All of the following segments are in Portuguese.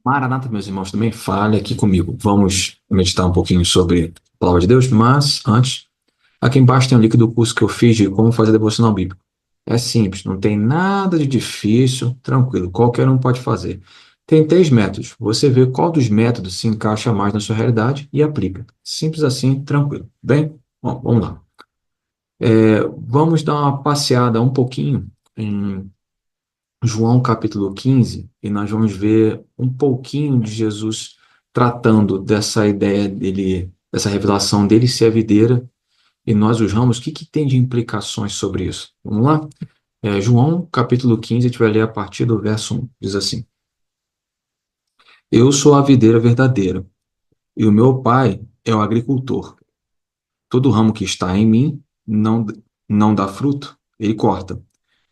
Maranata, meus irmãos, também fale aqui comigo. Vamos meditar um pouquinho sobre a palavra de Deus, mas antes, aqui embaixo tem um link do curso que eu fiz de como fazer devocional bíblico. É simples, não tem nada de difícil, tranquilo, qualquer um pode fazer. Tem 3 métodos. Você vê qual dos métodos se encaixa mais na sua realidade e aplica. Simples assim, tranquilo. Bem, bom, vamos lá. Vamos dar uma passeada um pouquinho em João capítulo 15, e nós vamos ver um pouquinho de Jesus tratando dessa ideia dele, dessa revelação dele ser a videira e nós os ramos. O que que tem de implicações sobre isso? Vamos lá? João capítulo 15, a gente vai ler a partir do verso 1. Diz assim: Eu sou a videira verdadeira, e o meu pai é o agricultor. Todo ramo que está em mim não dá fruto, ele corta.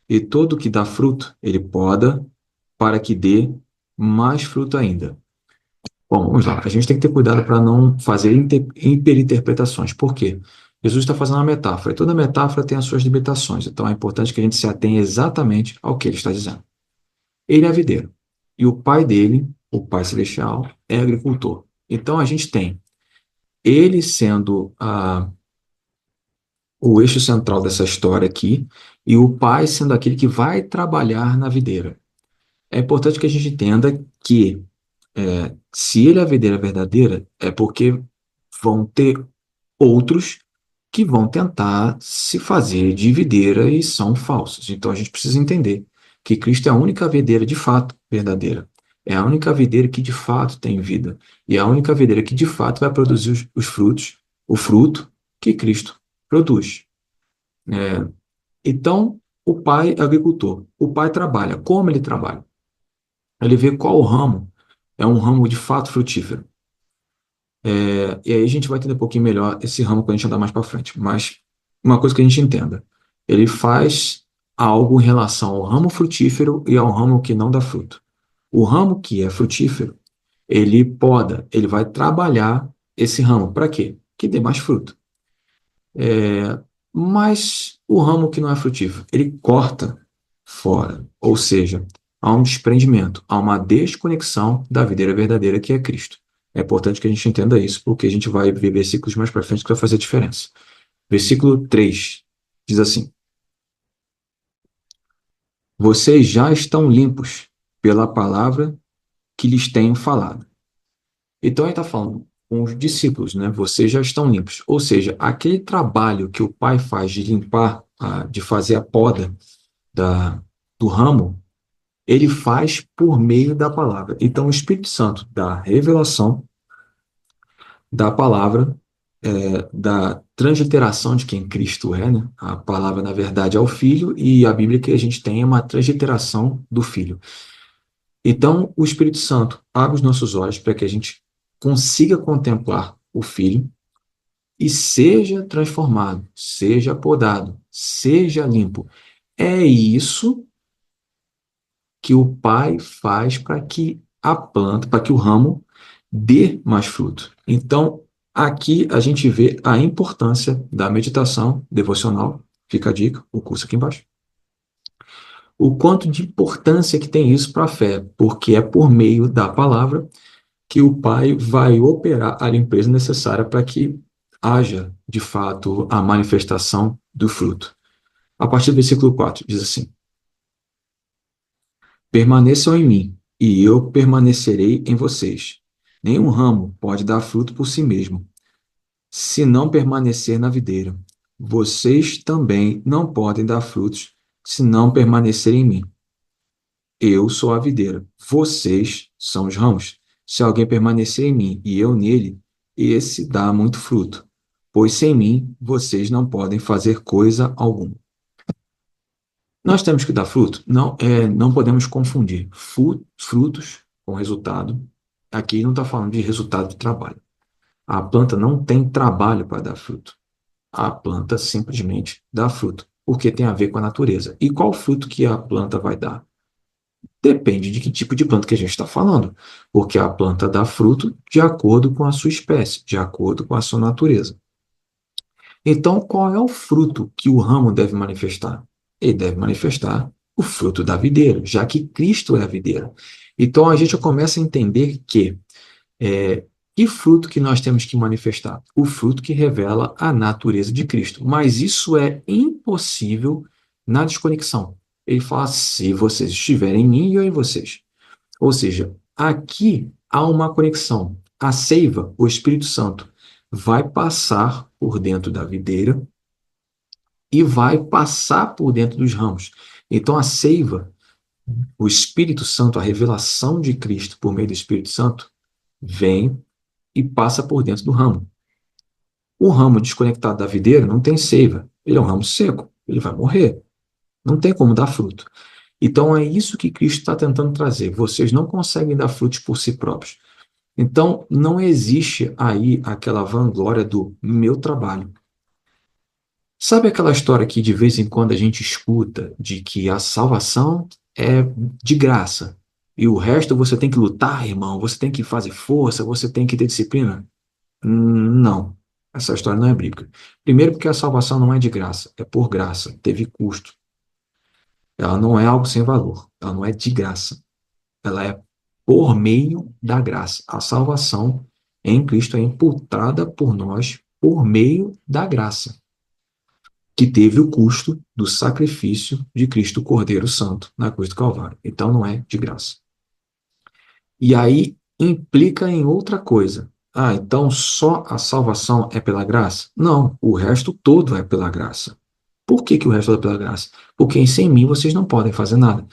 E todo que dá fruto, ele poda para que dê mais fruto ainda. Bom, vamos lá. A gente tem que ter cuidado para não fazer hiperinterpretações. Por quê? Jesus está fazendo uma metáfora, e toda metáfora tem as suas limitações. Então é importante que a gente se atenha exatamente ao que ele está dizendo. Ele é videiro, e o pai dele, o Pai Celestial, é agricultor. Então a gente tem ele sendo o eixo central dessa história aqui, e o pai sendo aquele que vai trabalhar na videira. É importante que a gente entenda que se ele é a videira verdadeira, é porque vão ter outros que vão tentar se fazer de videira e são falsos. Então a gente precisa entender que Cristo é a única videira de fato verdadeira. É a única videira que de fato tem vida. E é a única videira que de fato vai produzir os frutos, o fruto que Cristo produz. É, então, o pai é agricultor. O pai trabalha. Como ele trabalha? Ele vê qual ramo é um ramo de fato frutífero. E aí a gente vai entender um pouquinho melhor esse ramo quando a gente andar mais para frente. Mas uma coisa que a gente entenda, ele faz algo em relação ao ramo frutífero e ao ramo que não dá fruto. O ramo que é frutífero, ele poda, ele vai trabalhar esse ramo. Para quê? Que dê mais fruto. Mas o ramo que não é frutífero, ele corta fora. Ou seja, há um desprendimento, há uma desconexão da videira verdadeira que é Cristo. É importante que a gente entenda isso, porque a gente vai ver versículos mais para frente que vai fazer diferença. Versículo 3 diz assim: Vocês já estão limpos pela palavra que lhes tenho falado. Então ele está falando com os discípulos, né? Vocês já estão limpos. Ou seja, aquele trabalho que o pai faz de limpar, de fazer a poda do ramo, ele faz por meio da palavra. Então o Espírito Santo dá revelação da palavra, da transliteração de quem Cristo é, né? A palavra, na verdade, é o Filho, e a Bíblia que a gente tem é uma transliteração do Filho. Então, o Espírito Santo abre os nossos olhos para que a gente consiga contemplar o Filho e seja transformado, seja podado, seja limpo. É isso que o Pai faz para que a planta, para que o ramo dê mais fruto. Então, aqui a gente vê a importância da meditação devocional. Fica a dica, o curso aqui embaixo. O quanto de importância que tem isso para a fé, porque é por meio da palavra que o Pai vai operar a limpeza necessária para que haja, de fato, a manifestação do fruto. A partir do versículo 4, diz assim: Permaneçam em mim, e eu permanecerei em vocês. Nenhum ramo pode dar fruto por si mesmo, se não permanecer na videira. Vocês também não podem dar frutos, se não permanecerem em mim. Eu sou a videira, vocês são os ramos. Se alguém permanecer em mim e eu nele, esse dá muito fruto, pois sem mim vocês não podem fazer coisa alguma. Nós temos que dar fruto? Não, não podemos confundir frutos com resultado. Aqui não está falando de resultado de trabalho. A planta não tem trabalho para dar fruto. A planta simplesmente dá fruto, porque tem a ver com a natureza. E qual fruto que a planta vai dar? Depende de que tipo de planta que a gente está falando, porque a planta dá fruto de acordo com a sua espécie, de acordo com a sua natureza. Então, qual é o fruto que o ramo deve manifestar? Ele deve manifestar o fruto da videira, já que Cristo é a videira. Então, a gente começa a entender que fruto que nós temos que manifestar? O fruto que revela a natureza de Cristo. Mas isso é impossível na desconexão. Ele fala, se vocês estiverem em mim e eu em vocês. Ou seja, aqui há uma conexão. A seiva, o Espírito Santo, vai passar por dentro da videira e vai passar por dentro dos ramos. Então, a seiva, o Espírito Santo, a revelação de Cristo por meio do Espírito Santo, vem e passa por dentro do ramo. O ramo desconectado da videira não tem seiva. Ele é um ramo seco. Ele vai morrer. Não tem como dar fruto. Então, é isso que Cristo está tentando trazer. Vocês não conseguem dar frutos por si próprios. Então, não existe aí aquela vanglória do meu trabalho. Sabe aquela história que de vez em quando a gente escuta de que a salvação é de graça e o resto você tem que lutar, irmão, você tem que fazer força, você tem que ter disciplina? Não, essa história não é bíblica. Primeiro, porque a salvação não é de graça, é por graça, teve custo. Ela não é algo sem valor, ela não é de graça, ela é por meio da graça. A salvação em Cristo é imputada por nós por meio da graça, que teve o custo do sacrifício de Cristo Cordeiro Santo na cruz do Calvário. Então não é de graça. E aí implica em outra coisa. Ah, então só a salvação é pela graça? Não, o resto todo é pela graça. Por que o resto é pela graça? Porque sem mim vocês não podem fazer nada.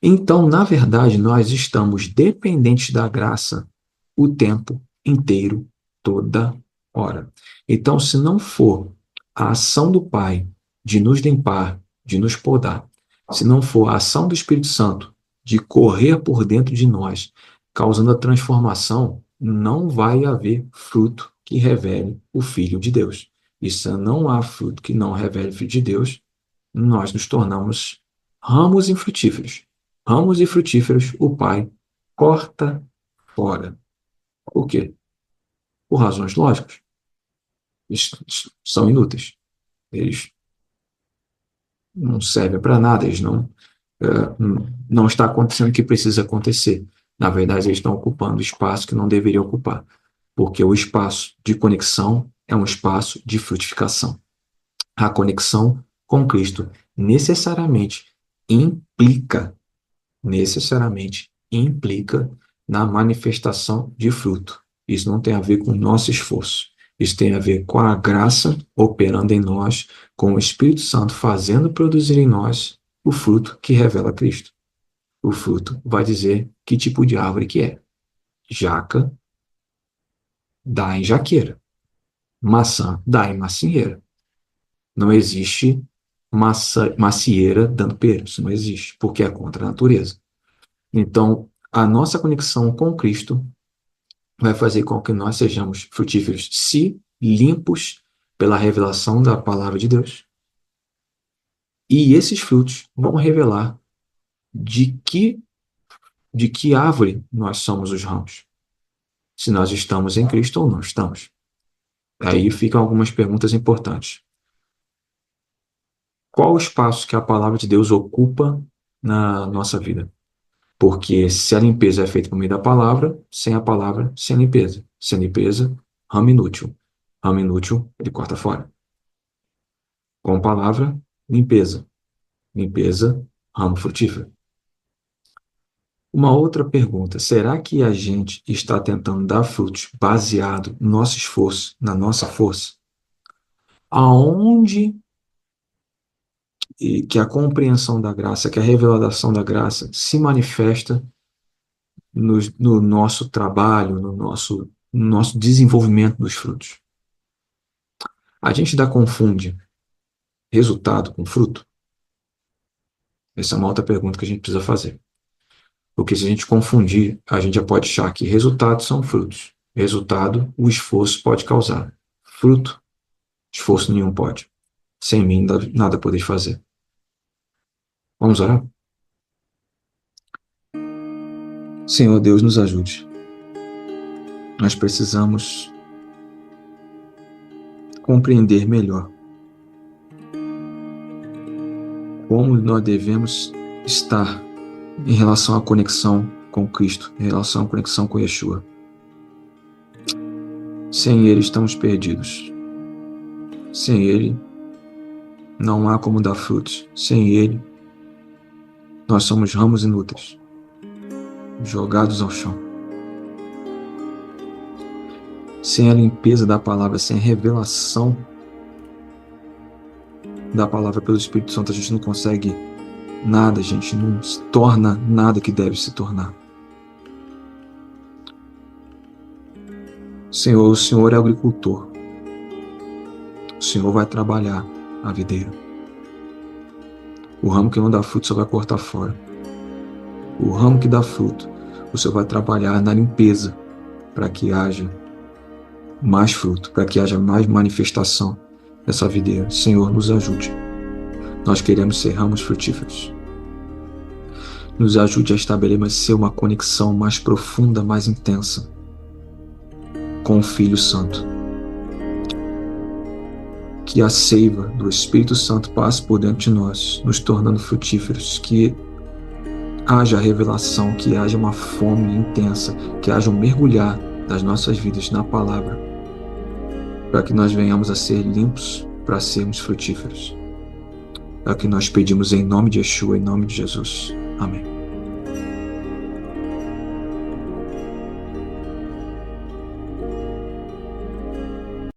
Então, na verdade, nós estamos dependentes da graça o tempo inteiro, toda hora. Então, se não for a ação do Pai de nos limpar, de nos podar, se não for a ação do Espírito Santo de correr por dentro de nós, causando a transformação, não vai haver fruto que revele o Filho de Deus. E se não há fruto que não revele o Filho de Deus, nós nos tornamos ramos infrutíferos. Ramos e frutíferos, o Pai corta fora. Por quê? Por razões lógicas. Eles são inúteis. Eles não servem para nada, eles não está acontecendo o que precisa acontecer. Na verdade, eles estão ocupando espaço que não deveriam ocupar, porque o espaço de conexão é um espaço de frutificação. A conexão com Cristo necessariamente implica, necessariamente implica na manifestação de fruto. Isso não tem a ver com o nosso esforço. Isso tem a ver com a graça operando em nós, com o Espírito Santo fazendo produzir em nós o fruto que revela Cristo. O fruto vai dizer que tipo de árvore que é. Jaca dá em jaqueira. Maçã dá em macieira. Não existe macieira dando pera. Isso não existe, porque é contra a natureza. Então, a nossa conexão com Cristo vai fazer com que nós sejamos frutíferos se limpos pela revelação da palavra de Deus. E esses frutos vão revelar de que árvore nós somos os ramos. Se nós estamos em Cristo ou não estamos. Aí ficam algumas perguntas importantes. Qual o espaço que a palavra de Deus ocupa na nossa vida? Porque se a limpeza é feita por meio da palavra, sem a palavra, sem limpeza. Sem limpeza, ramo inútil. Ramo inútil, ele corta fora. Com palavra, limpeza. Limpeza, ramo frutífero. Uma outra pergunta: será que a gente está tentando dar frutos baseado no nosso esforço, na nossa força? Aonde que a compreensão da graça, que a revelação da graça se manifesta no nosso trabalho, no nosso desenvolvimento dos frutos? A gente ainda confunde resultado com fruto? Essa é uma outra pergunta que a gente precisa fazer. Porque se a gente confundir, a gente já pode achar que resultados são frutos. Resultado, o esforço pode causar. Fruto, esforço nenhum pode. Sem mim, nada podeis fazer. Vamos orar? Senhor Deus, nos ajude. Nós precisamos compreender melhor como nós devemos estar em relação à conexão com Cristo, em relação à conexão com Yeshua. Sem Ele estamos perdidos. Sem Ele não há como dar frutos. Sem Ele nós somos ramos inúteis, jogados ao chão. Sem a limpeza da palavra, sem a revelação da palavra pelo Espírito Santo, a gente não consegue nada, a gente não se torna nada que deve se tornar. Senhor, o Senhor é agricultor. O Senhor vai trabalhar a videira. O ramo que não dá fruto, o Senhor vai cortar fora. O ramo que dá fruto, o Senhor vai trabalhar na limpeza para que haja mais fruto, para que haja mais manifestação dessa videira. Senhor, nos ajude. Nós queremos ser ramos frutíferos. Nos ajude a estabelecer uma conexão mais profunda, mais intensa com o Filho Santo. Que a seiva do Espírito Santo passe por dentro de nós, nos tornando frutíferos, que haja revelação, que haja uma fome intensa, que haja um mergulhar das nossas vidas na palavra, para que nós venhamos a ser limpos, para sermos frutíferos. É o que nós pedimos em nome de Yeshua, em nome de Jesus. Amém.